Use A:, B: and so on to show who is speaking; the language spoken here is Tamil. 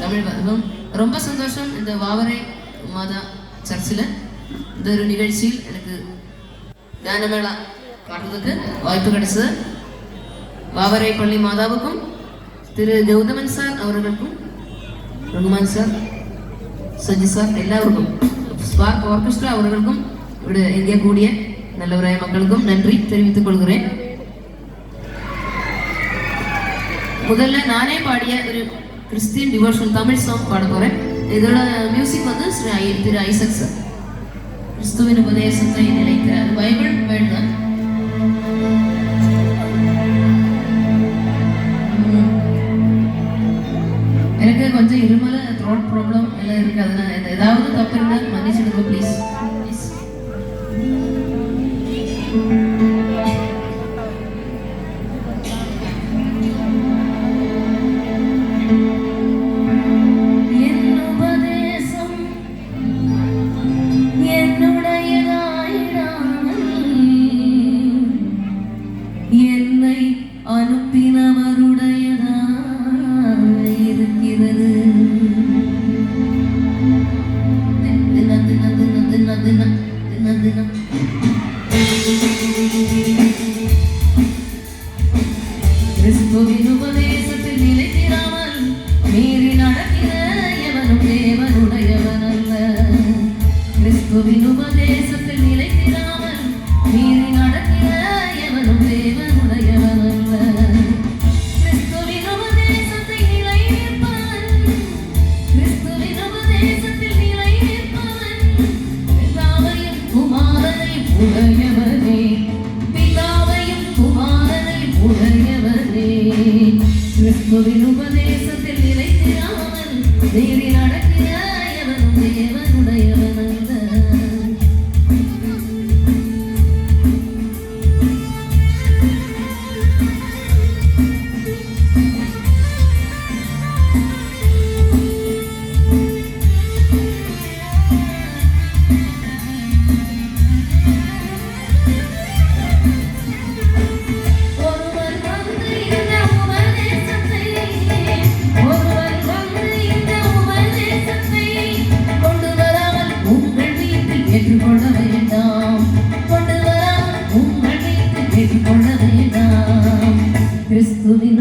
A: தமிழ் ரொம்ப சந்தோஷம். இந்த வாவரை மாதா சர்ச்சில் இந்த ஒரு நிகழ்ச்சியில் எனக்கு கானமேளா பாடுறதுக்கு வாய்ப்பு கிடைச்சது. வாவரை பள்ளி மாதாவுக்கும் திரு கௌதமன் சார் அவர்களுக்கும் ரகுமான் சார் சஜி சார் எல்லாருக்கும் ஸ்பார்க் ஆர்கெஸ்ட்ரா அவர்களுக்கும் ഇവിടെ இங்கே கூடிய நல்லவராய மக்களுக்கும் நன்றி தெரிவித்துக் கொள்கிறேன். முதல்ல நானே பாடிய ஒரு கிறிஸ்டியன் டிவோஷனல் தமிழ் சாங் பாட போறேன். இதோட மியூசிக் வந்து திரு ஐசக் சார். கிறிஸ்துவின் உபதேசத்தை நிலைக்கிறார். பைபிள் வேர்ட் தான். எனக்கு கொஞ்சம் இருமல த்ரோட் ப்ராப்ளம் எல்லாம் இருக்கு. அதனால ஏதாவது தப்பு இருந்தால் மன்னிச்சிடுங்க ப்ளீஸ். கிறிஸ்துவின் உபதேசத்தில் நிலைத்திராமல் மீறி நடக்கிற எவனும் தேவனுடையவன் அல்ல. கிறிஸ்துவின் உபதேசத்தில் நிலைத்திராமல் மீறி நடக்கிற எவனும் தேவனுடையவன் அல்ல. கிறிஸ்துவின் உபதேசத்தை நிலை நிற்பவன், கிறிஸ்துவின் உபதேசத்தில் நிலை நிற்பவன் பிதாவையும் குமாரனையும் உடையவனே, பிதாவையும் குமாரனையும் உடையவனே. கிறிஸ்துவின் உபதேசத்தில் நிலைத்திராமல் மீறி நடக்கிற எவனும் தேவனுடையவன் அல்ல. ஏற்றுக்கொள்ள வேண்டாம், கொண்டு வராமல் உங்கள் வீட்டில் ஏற்றுக்கொள்ள வேண்டாம். கிறிஸ்துவின்